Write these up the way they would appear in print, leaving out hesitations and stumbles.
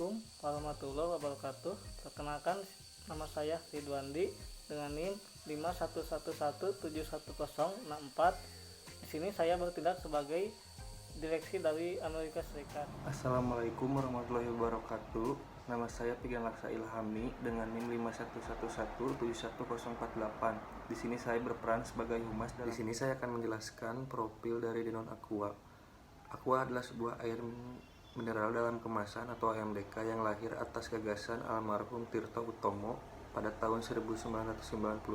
Assalamualaikum warahmatullahi wabarakatuh. Perkenalkan, nama saya Ridwandi dengan NIM 5111711064. Di sini saya bertindak sebagai direksi dari Amerika Serikat. Assalamualaikum warahmatullahi wabarakatuh. Nama saya Pigan Laksa Ilhami dengan NIM 5111711048. Di sini saya berperan sebagai humas. Di sini saya akan menjelaskan profil dari Denon Aqua. Aqua adalah sebuah air mineral dalam kemasan atau AMDK yang lahir atas gagasan almarhum Tirto Utomo pada tahun 1990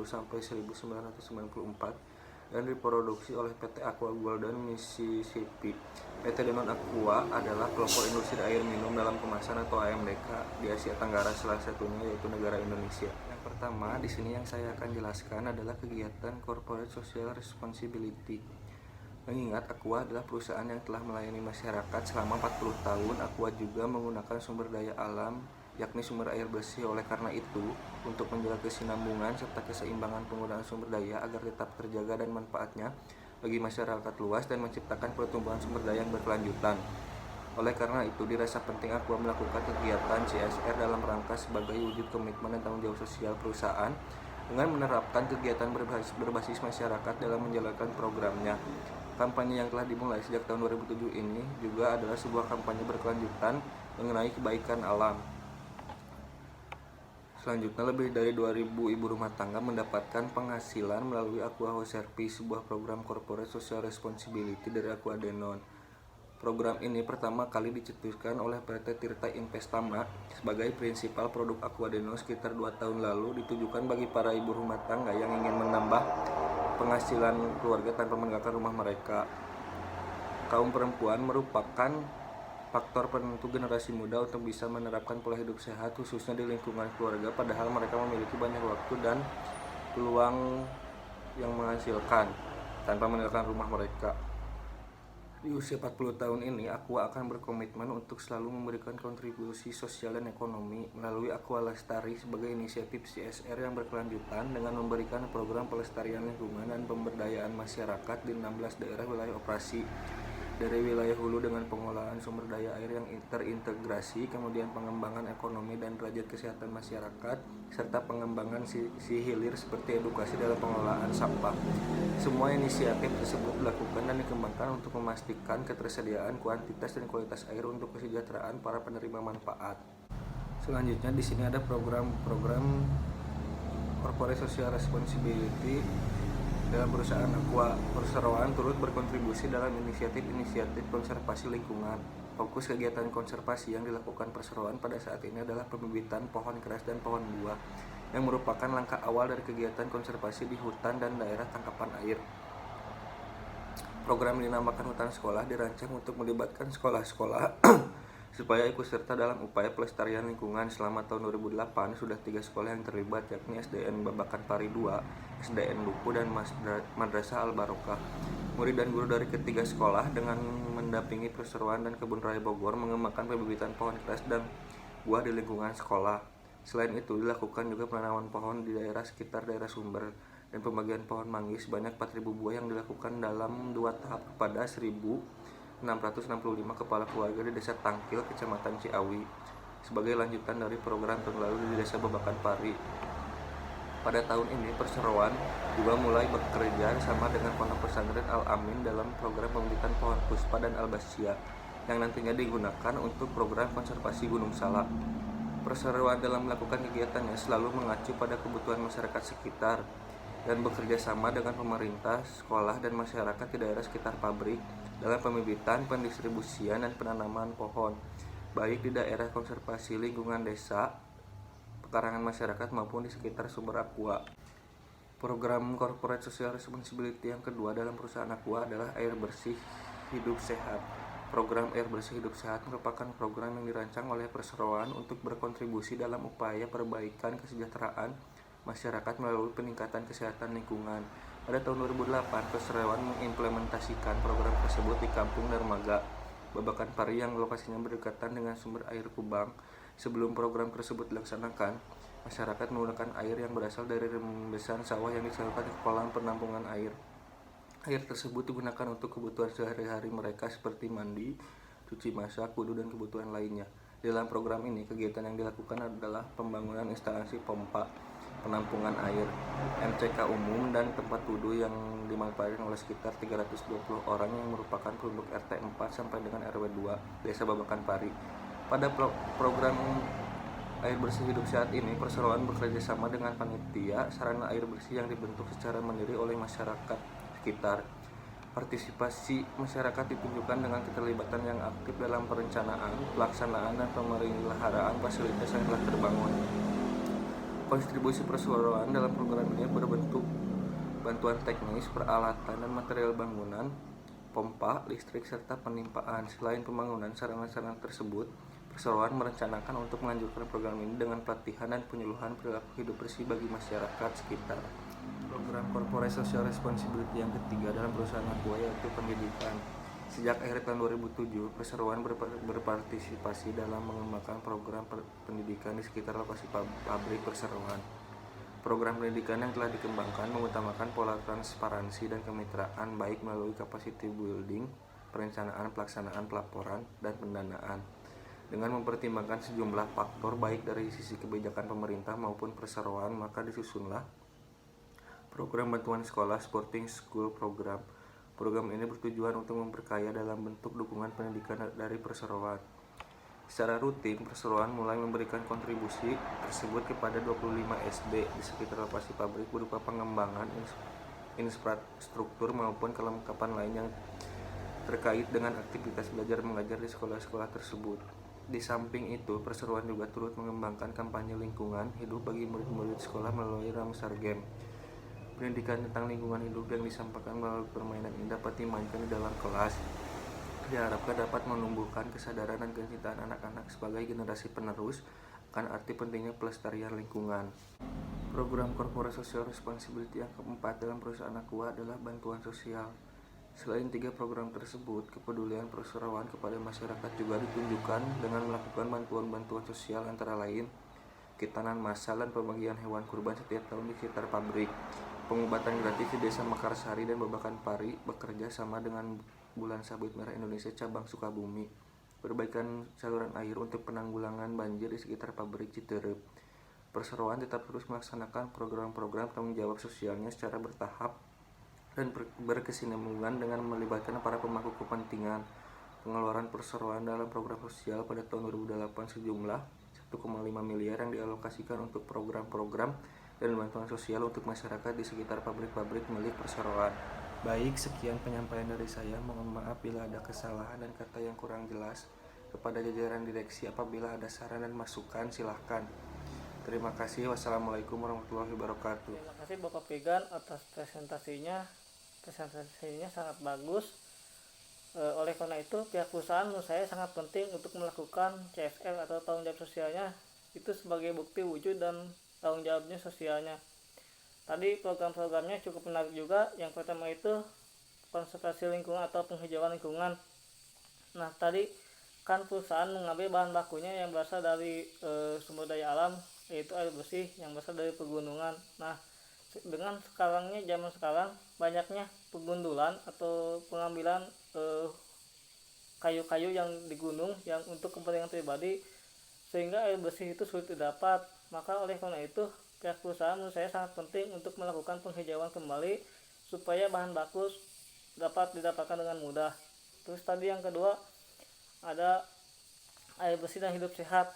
sampai 1994 dan diproduksi oleh PT Aqua Golden Mississippi. PT Denon Aqua adalah pelopor industri air minum dalam kemasan atau AMDK di Asia Tenggara, salah satunya yaitu negara Indonesia. Yang pertama di sini yang saya akan jelaskan adalah kegiatan Corporate Social Responsibility. Mengingat Aqua adalah perusahaan yang telah melayani masyarakat selama 40 tahun, Aqua juga menggunakan sumber daya alam, yakni sumber air bersih. Oleh karena itu, untuk menjaga kesinambungan serta keseimbangan penggunaan sumber daya agar tetap terjaga dan manfaatnya bagi masyarakat luas dan menciptakan pertumbuhan sumber daya yang berkelanjutan. Oleh karena itu, dirasa penting Aqua melakukan kegiatan CSR dalam rangka sebagai wujud komitmen dan tanggung jawab sosial perusahaan dengan menerapkan kegiatan berbasis masyarakat dalam menjalankan programnya. Kampanye yang telah dimulai sejak tahun 2007 ini juga adalah sebuah kampanye berkelanjutan mengenai kebaikan alam. Selanjutnya, lebih dari 2.000 ibu rumah tangga mendapatkan penghasilan melalui Aqua House Service, sebuah program corporate social responsibility dari Aqua Denon. Program ini pertama kali dicetuskan oleh PT Tirta Investama sebagai prinsipal produk Aqua Denon sekitar 2 tahun lalu, ditujukan bagi para ibu rumah tangga yang ingin menambah penghasilan keluarga tanpa meninggalkan rumah mereka. Kaum perempuan merupakan faktor penentu generasi muda untuk bisa menerapkan pola hidup sehat, khususnya di lingkungan keluarga, padahal mereka memiliki banyak waktu dan peluang yang menghasilkan tanpa meninggalkan rumah mereka. Di usia 40 tahun ini, Aqua akan berkomitmen untuk selalu memberikan kontribusi sosial dan ekonomi melalui Aqua Lestari sebagai inisiatif CSR yang berkelanjutan dengan memberikan program pelestarian lingkungan dan pemberdayaan masyarakat di 16 daerah wilayah operasi. Dari wilayah hulu dengan pengolahan sumber daya air yang terintegrasi, kemudian pengembangan ekonomi dan derajat kesehatan masyarakat, serta pengembangan sisi hilir seperti edukasi dalam pengelolaan sampah. Semua inisiatif tersebut dilakukan dan dikembangkan untuk memastikan ketersediaan kuantitas dan kualitas air untuk kesejahteraan para penerima manfaat. Selanjutnya di sini ada program-program Corporate Social Responsibility dalam perusahaan Aqua. Perseroan turut berkontribusi dalam inisiatif konservasi lingkungan. Fokus kegiatan konservasi yang dilakukan perseroan pada saat ini adalah pembibitan pohon keras dan pohon buah, yang merupakan langkah awal dari kegiatan konservasi di hutan dan daerah tangkapan air. Program dinamakan Hutan Sekolah dirancang untuk melibatkan sekolah-sekolah supaya ikut serta dalam upaya pelestarian lingkungan. Selama tahun 2008 sudah 3 sekolah yang terlibat, yakni SDN Babakan Pari 2, SDN Lupu, dan Madrasah Al Barokah. Murid dan guru dari ketiga sekolah dengan mendampingi perseroan dan Kebun Raya Bogor mengembangkan pembibitan pohon keras dan buah di lingkungan sekolah. Selain itu, dilakukan juga penanaman pohon di daerah sekitar daerah sumber dan pembagian pohon manggis sebanyak 4.000 buah yang dilakukan dalam 2 tahap kepada 1.665 kepala keluarga di Desa Tangkil, Kecamatan Ciawi, sebagai lanjutan dari program tahun lalu di Desa Babakan Pari. Pada tahun ini, perseroan juga mulai bekerja sama dengan Pondok Pesantren Al-Amin dalam program pembibitan pohon puspa dan albasia yang nantinya digunakan untuk program konservasi Gunung Salak. Perseroan dalam melakukan kegiatannya selalu mengacu pada kebutuhan masyarakat sekitar dan bekerja sama dengan pemerintah, sekolah, dan masyarakat di daerah sekitar pabrik dalam pembibitan, pendistribusian, dan penanaman pohon, baik di daerah konservasi lingkungan desa, pekarangan masyarakat, maupun di sekitar sumber Aqua. Program Corporate Social Responsibility yang kedua dalam perusahaan Aqua adalah Air Bersih Hidup Sehat. Program Air Bersih Hidup Sehat merupakan program yang dirancang oleh perseroan untuk berkontribusi dalam upaya perbaikan kesejahteraan masyarakat melalui peningkatan kesehatan lingkungan. Pada tahun 2008, perseroan mengimplementasikan program tersebut di Kampung Dermaga, Babakan Pari, yang lokasinya berdekatan dengan sumber air Kubang. Sebelum program tersebut dilaksanakan, masyarakat menggunakan air yang berasal dari rembesan sawah yang disalurkan ke kolam penampungan air. Air tersebut digunakan untuk kebutuhan sehari-hari mereka seperti mandi, cuci masak, wudhu, dan kebutuhan lainnya. Di dalam program ini, kegiatan yang dilakukan adalah pembangunan instalasi pompa penampungan air, MCK umum, dan tempat wudhu yang dimanfaatkan oleh sekitar 320 orang yang merupakan penduduk RT 4 sampai dengan RW 2 Desa Babakan Pari. Pada program air bersih hidup sehat ini, perseroan bekerja sama dengan panitia sarana air bersih yang dibentuk secara mandiri oleh masyarakat sekitar. Partisipasi masyarakat ditunjukkan dengan keterlibatan yang aktif dalam perencanaan, pelaksanaan, dan pemeliharaan fasilitas yang telah terbangun. Kontribusi perseroan dalam program ini berbentuk bantuan teknis, peralatan, dan material bangunan, pompa, listrik, serta penimpaan. Selain pembangunan sarana-sarana tersebut, perseroan merencanakan untuk melanjutkan program ini dengan pelatihan dan penyuluhan perilaku hidup bersih bagi masyarakat sekitar. Program Corporate Social Responsibility yang ketiga dalam perusahaan Aqua yaitu pendidikan. Sejak akhir tahun 2007, perseroan berpartisipasi dalam mengembangkan program pendidikan di sekitar lokasi pabrik perseroan. Program pendidikan yang telah dikembangkan mengutamakan pola transparansi dan kemitraan baik melalui capacity building, perencanaan, pelaksanaan, pelaporan, dan pendanaan. Dengan mempertimbangkan sejumlah faktor baik dari sisi kebijakan pemerintah maupun perseroan, maka disusunlah program bantuan sekolah Supporting School Program. Program ini bertujuan untuk memperkaya dalam bentuk dukungan pendidikan dari perseroan. Secara rutin, perseroan mulai memberikan kontribusi tersebut kepada 25 SD di sekitar lokasi pabrik berupa pengembangan infrastruktur maupun kelengkapan lain yang terkait dengan aktivitas belajar mengajar di sekolah-sekolah tersebut. Di samping itu, perseroan juga turut mengembangkan kampanye lingkungan hidup bagi murid-murid sekolah melalui Ramsar Game. Pendidikan tentang lingkungan hidup yang disampaikan melalui permainan ini dapat dimainkan di dalam kelas. Diharapkan dapat menumbuhkan kesadaran dan kecintaan anak-anak sebagai generasi penerus akan arti pentingnya pelestarian lingkungan. Program Corporate Social Responsibility yang keempat dalam perusahaan Aqua adalah bantuan sosial. Selain 3 program tersebut, kepedulian perseroan kepada masyarakat juga ditunjukkan dengan melakukan bantuan-bantuan sosial antara lain kitanan massal dan pembagian hewan kurban setiap tahun di sekitar pabrik. Pengobatan gratis di Desa Mekarsari dan Babakan Pari bekerja sama dengan Bulan Sabit Merah Indonesia cabang Sukabumi. Perbaikan saluran air untuk penanggulangan banjir di sekitar pabrik Citerep. Perseroan tetap terus melaksanakan program-program tanggung jawab sosialnya secara bertahap dan berkesinambungan dengan melibatkan para pemangku kepentingan. Pengeluaran perseroan dalam program sosial pada tahun 2008 sejumlah 1,5 miliar yang dialokasikan untuk program-program dan bantuan sosial untuk masyarakat di sekitar pabrik-pabrik milik perseroan. Baik, sekian penyampaian dari saya. Mohon maaf bila ada kesalahan dan kata yang kurang jelas. Kepada jajaran direksi, apabila ada saran dan masukan, silahkan. Terima kasih. Wassalamualaikum warahmatullahi wabarakatuh. Terima kasih Bapak Pegan atas presentasinya. Presentasinya sangat bagus. Oleh karena itu, pihak perusahaan menurut saya sangat penting untuk melakukan CSR atau tanggung jawab sosialnya itu sebagai bukti wujud dan tanggung jawabnya sosialnya. Tadi program-programnya cukup menarik juga. Yang pertama itu konservasi lingkungan atau penghijauan lingkungan. Nah, tadi kan perusahaan mengambil bahan bakunya yang berasal dari sumber daya alam, yaitu air bersih yang berasal dari pegunungan. Nah, dengan zaman sekarang banyaknya pegundulan atau pengambilan kayu-kayu yang di gunung yang untuk kepentingan pribadi, sehingga air bersih itu sulit didapat. Maka oleh karena itu, pihak perusahaan menurut saya sangat penting untuk melakukan penghijauan kembali supaya bahan baku dapat didapatkan dengan mudah. Terus tadi yang kedua ada air bersih dan hidup sehat.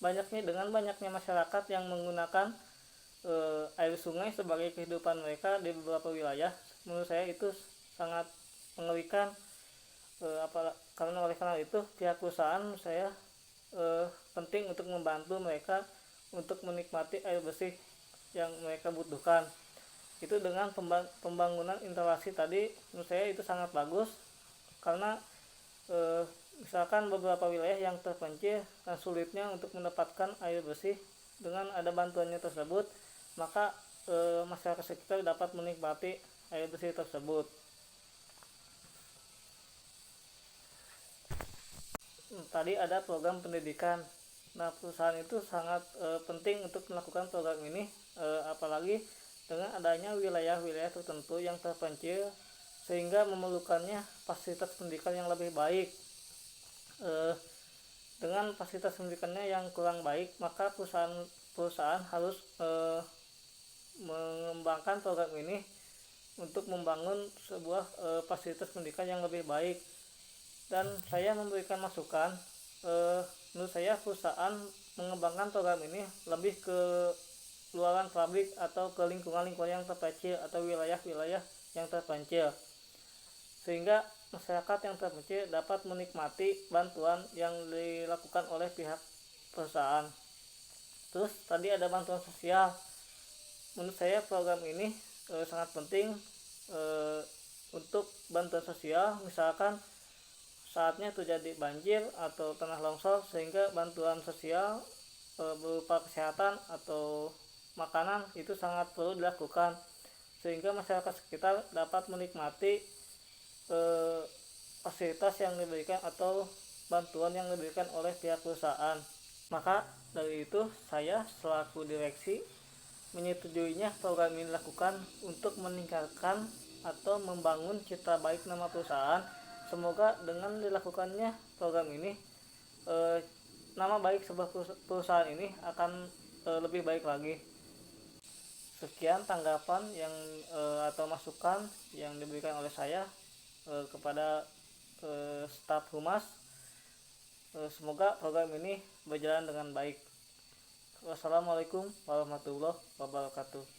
Dengan banyaknya masyarakat yang menggunakan air sungai sebagai kehidupan mereka di beberapa wilayah, menurut saya itu sangat mengerikan. Karena oleh karena itu pihak perusahaan saya penting untuk membantu mereka untuk menikmati air bersih yang mereka butuhkan. Itu dengan pembangunan instalasi tadi, menurut saya itu sangat bagus, karena misalkan beberapa wilayah yang terpencil dan sulitnya untuk mendapatkan air bersih, dengan ada bantuannya tersebut, maka masyarakat sekitar dapat menikmati air bersih tersebut. Tadi ada program pendidikan. Nah, perusahaan itu sangat penting untuk melakukan program ini, apalagi dengan adanya wilayah-wilayah tertentu yang terpencil sehingga memerlukannya fasilitas pendidikan yang lebih baik. dengan fasilitas pendidikannya yang kurang baik, maka perusahaan harus mengembangkan program ini untuk membangun sebuah fasilitas pendidikan yang lebih baik. Dan saya memberikan masukan, menurut saya perusahaan mengembangkan program ini lebih ke luaran pabrik atau ke lingkungan-lingkungan yang terpencil atau wilayah-wilayah yang terpencil, sehingga masyarakat yang terpencil dapat menikmati bantuan yang dilakukan oleh pihak perusahaan. Terus tadi ada bantuan sosial. Menurut saya program ini sangat penting untuk bantuan sosial, misalkan saatnya terjadi banjir atau tanah longsor, sehingga bantuan sosial berupa kesehatan atau makanan itu sangat perlu dilakukan, sehingga masyarakat sekitar dapat menikmati fasilitas yang diberikan atau bantuan yang diberikan oleh pihak perusahaan. Maka dari itu saya selaku direksi menyetujuinya program ini dilakukan untuk meningkatkan atau membangun citra baik nama perusahaan. Semoga dengan dilakukannya program ini nama baik sebuah perusahaan ini akan lebih baik lagi. Sekian tanggapan yang atau masukan yang diberikan oleh saya kepada staf humas. Semoga program ini berjalan dengan baik. Wassalamualaikum warahmatullahi wabarakatuh.